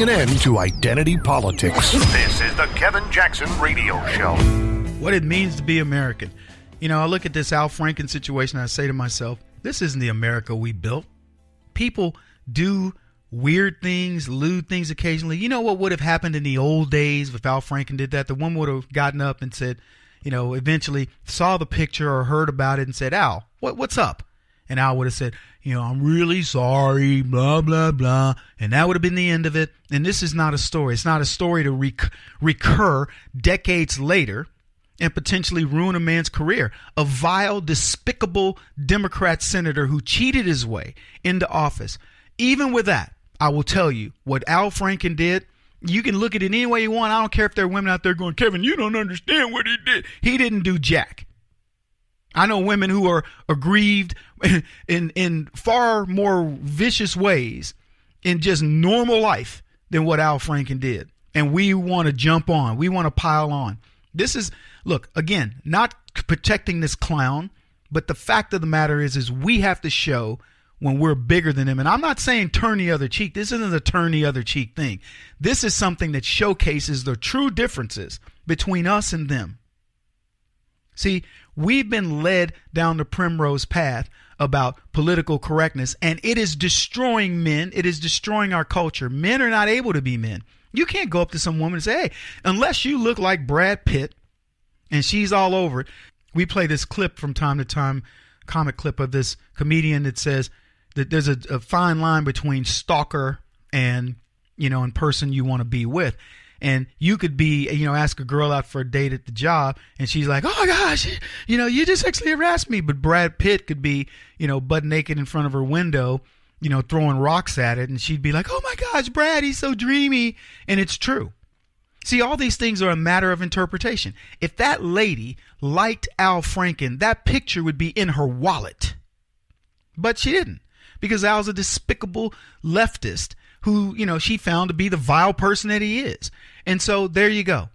putting an end to identity politics. This is the Kevin Jackson Radio Show. What it means to be American. You know, I look at this Al Franken situation and I say to myself, this isn't the America we built. People do weird things, lewd things occasionally. You know what would have happened in the old days if Al Franken did that? The woman would have gotten up and said, you know, eventually saw the picture or heard about it and said, Al, what's up? And Al would have said, you know, I'm really sorry, blah, blah, blah. And that would have been the end of it. And this is not a story. It's not a story to recur decades later and potentially ruin a man's career. A vile, despicable Democrat senator who cheated his way into office. Even with that, I will tell you what Al Franken did. You can look at it any way you want. I don't care if there are women out there going, Kevin, you don't understand what he did. He didn't do jack. I know women who are aggrieved in far more vicious ways in just normal life than what Al Franken did. And we want to jump on. We want to pile on. This is, look, again, not protecting this clown, but the fact of the matter is we have to show when we're bigger than him. And I'm not saying turn the other cheek. This isn't a turn the other cheek thing. This is something that showcases the true differences between us and them. See, we've been led down the primrose path about political correctness, and it is destroying men. It is destroying our culture. Men are not able to be men. You can't go up to some woman and say, hey, unless you look like Brad Pitt and she's all over it. We play this clip from time to time, comic clip of this comedian that says that there's a fine line between stalker and, you know, in person you want to be with. And you could be, you know, ask a girl out for a date at the job and she's like, oh my gosh, you know, you just sexually harassed me. But Brad Pitt could be, you know, butt naked in front of her window, you know, throwing rocks at it. And she'd be like, oh my gosh, Brad, he's so dreamy. And it's true. See, all these things are a matter of interpretation. If that lady liked Al Franken, that picture would be in her wallet. But she didn't, because Al's a despicable leftist who, you know, she found to be the vile person that he is. And so there you go.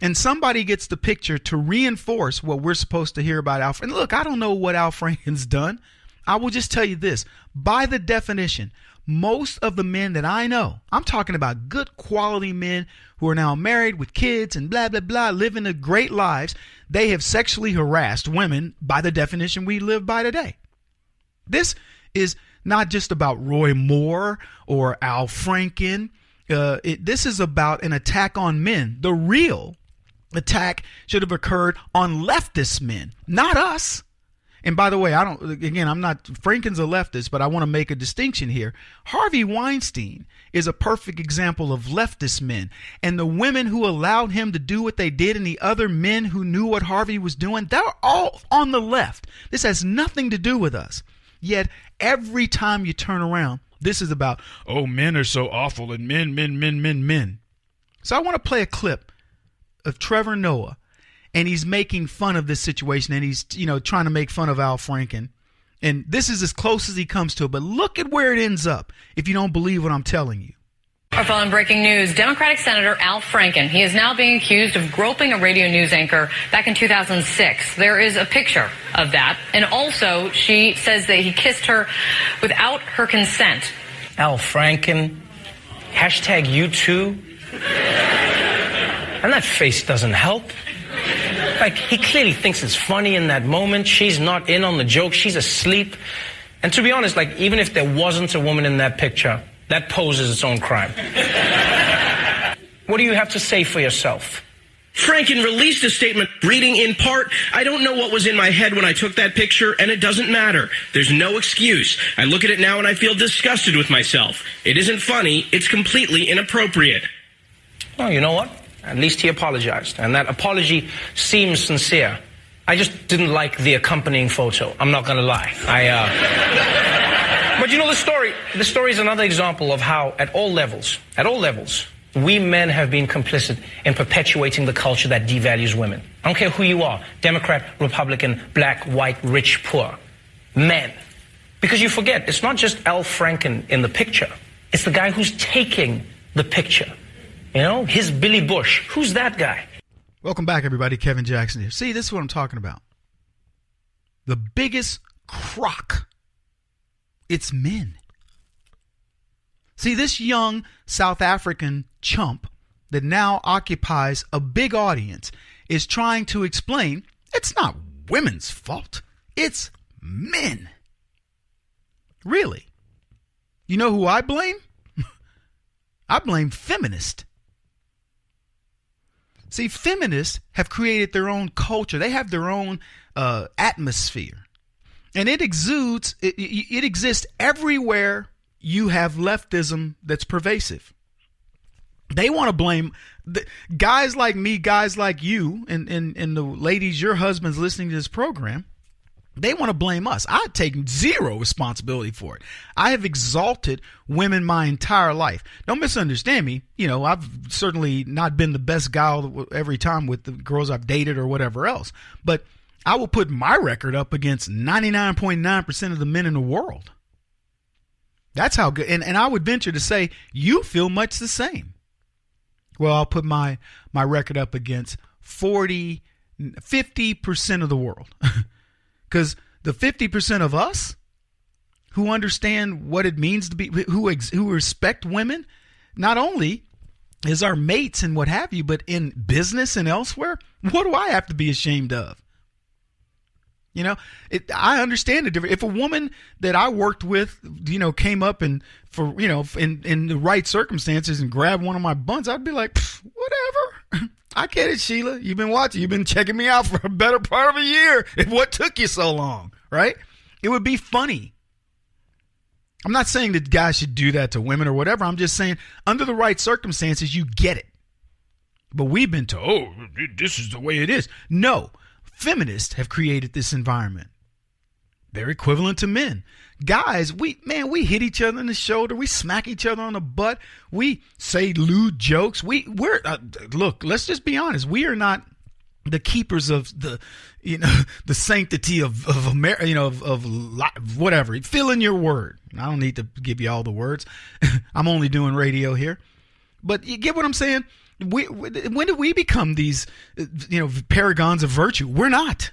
And somebody gets the picture to reinforce what we're supposed to hear about Al Franken. Look, I don't know what Al Franken's done. I will just tell you this. By the definition, most of the men that I know, I'm talking about good quality men who are now married with kids and blah, blah, blah, living the great lives, they have sexually harassed women by the definition we live by today. This is not just about Roy Moore or Al Franken. This is about an attack on men. The real attack should have occurred on leftist men, not us. And by the way, I'm not, Franken's a leftist, but I want to make a distinction here. Harvey Weinstein is a perfect example of leftist men. And the women who allowed him to do what they did and the other men who knew what Harvey was doing, they're all on the left. This has nothing to do with us. Yet every time you turn around, this is about, oh, men are so awful and men. So I want to play a clip of Trevor Noah. And he's making fun of this situation, and he's, you know, trying to make fun of Al Franken. And this is as close as he comes to it. But look at where it ends up if you don't believe what I'm telling you. Our following breaking news, Democratic Senator Al Franken. He is now being accused of groping a radio news anchor back in 2006. There is a picture of that. And also, she says that he kissed her without her consent. Al Franken, hashtag you too. And that face doesn't help. Like, he clearly thinks it's funny in that moment. She's not in on the joke. She's asleep. And to be honest, like, even if there wasn't a woman in that picture, that poses its own crime. What do you have to say for yourself? Franken released a statement reading in part, I don't know what was in my head when I took that picture, and it doesn't matter. There's no excuse. I look at it now and I feel disgusted with myself. It isn't funny. It's completely inappropriate. Well, you know what? At least he apologized, and that apology seems sincere. I just didn't like the accompanying photo. I'm not going to lie. But you know, the story is another example of how, at all levels, we men have been complicit in perpetuating the culture that devalues women. I don't care who you are, Democrat, Republican, black, white, rich, poor. Men. Because you forget, it's not just Al Franken in the picture. It's the guy who's taking the picture. You know, his Billy Bush. Who's that guy? Welcome back, everybody. Kevin Jackson here. See, this is what I'm talking about. The biggest crock. It's men. See, this young South African chump that now occupies a big audience is trying to explain it's not women's fault. It's men. Really? You know who I blame? I blame feminists. See, feminists have created their own culture. They have their own atmosphere. And it exudes, it exists everywhere you have leftism that's pervasive. They want to blame guys like me, guys like you, and the ladies, your husbands listening to this program. They want to blame us. I take zero responsibility for it. I have exalted women my entire life. Don't misunderstand me. You know, I've certainly not been the best guy every time with the girls I've dated or whatever else. But I will put my record up against 99.9% of the men in the world. That's how good. And I would venture to say you feel much the same. Well, I'll put my record up against 50% of the world. Because the 50% of us who understand what it means to be, who respect women, not only as our mates and what have you, but in business and elsewhere, what do I have to be ashamed of? You know, I understand the difference. If a woman that I worked with, you know, came up and for, you know, in the right circumstances and grabbed one of my buns, I'd be like, whatever. I get it, Sheila. You've been watching. You've been checking me out for a better part of a year. What took you so long, right? It would be funny. I'm not saying that guys should do that to women or whatever. I'm just saying under the right circumstances, you get it. But we've been told, oh, this is the way it is. No, feminists have created this environment. They're equivalent to men. Guys, we hit each other in the shoulder. We smack each other on the butt. We say lewd jokes. We're look, let's just be honest. We are not the keepers of the, you know, the sanctity of America, you know, of whatever. Fill in your word. I don't need to give you all the words. I'm only doing radio here. But you get what I'm saying? When did we become these, you know, paragons of virtue? We're not.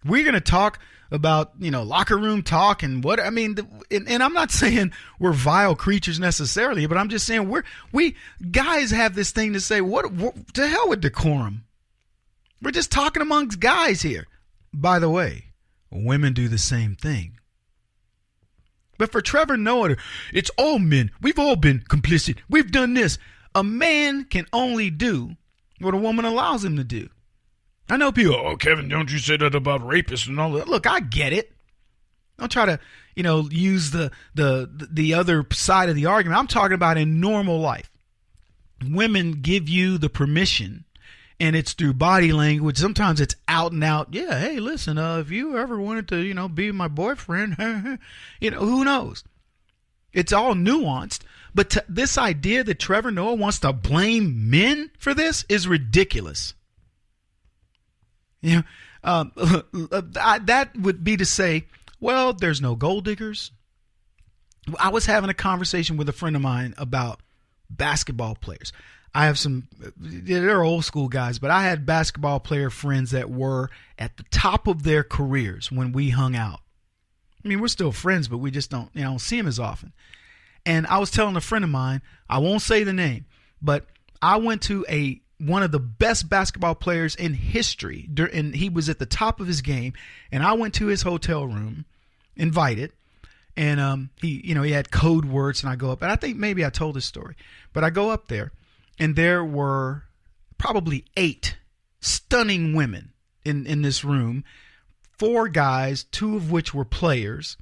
We're going to talk about, you know, locker room talk and what, I mean, and I'm not saying we're vile creatures necessarily, but I'm just saying we guys have this thing to say, what to hell with decorum? We're just talking amongst guys here. By the way, women do the same thing. But for Trevor Noah, it's all men. We've all been complicit. We've done this. A man can only do what a woman allows him to do. I know people, oh, Kevin, don't you say that about rapists and all that. Look, I get it. Don't try to, you know, use the other side of the argument. I'm talking about in normal life. Women give you the permission, and it's through body language. Sometimes it's out and out. Yeah, hey, listen, if you ever wanted to, you know, be my boyfriend, you know, who knows? It's all nuanced. But this idea that Trevor Noah wants to blame men for this is ridiculous. You know, that would be to say, well, there's no gold diggers. I was having a conversation with a friend of mine about basketball players. I have some, they're old school guys, but I had basketball player friends that were at the top of their careers when we hung out. I mean, we're still friends, but we just don't, you know, don't see them as often. And I was telling a friend of mine, I won't say the name, but I went to one of the best basketball players in history, and he was at the top of his game, and I went to his hotel room, invited, and he had code words, and I go up, and I think maybe I told this story, but I go up there, and there were probably 8 stunning women in this room, 4 guys, 2 of which were players,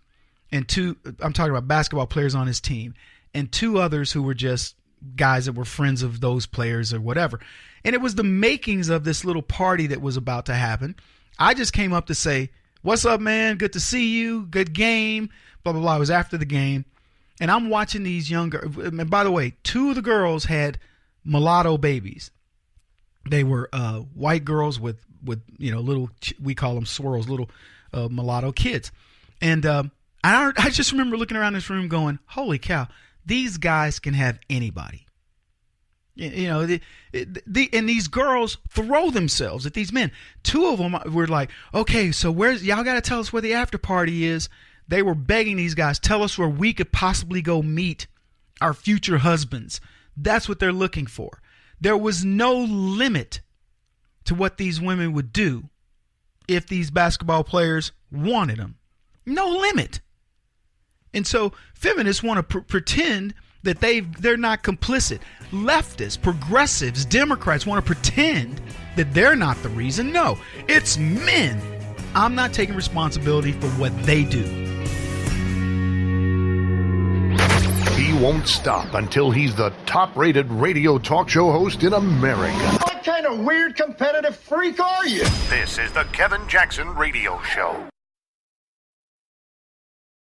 and 2, I'm talking about basketball players on his team, and 2 others who were just guys that were friends of those players or whatever. And it was the makings of this little party that was about to happen. I just came up to say, what's up, man? Good to see you. Good game. Blah, blah, blah. It was after the game. And I'm watching these young girls. And by the way, 2 of the girls had mulatto babies. They were white girls with you know, little, we call them swirls, little mulatto kids. And I just remember looking around this room going, holy cow, these guys can have anybody. You know, and these girls throw themselves at these men. 2 of them were like, okay, so y'all got to tell us where the after party is. They were begging these guys, tell us where we could possibly go meet our future husbands. That's what they're looking for. There was no limit to what these women would do if these basketball players wanted them. No limit. And so feminists want to pretend that they're not complicit. Leftists, progressives, Democrats want to pretend that they're not the reason. No, it's men. I'm not taking responsibility for what they do. He won't stop until he's the top-rated radio talk show host in America. What kind of weird competitive freak are you? This is the Kevin Jackson Radio Show.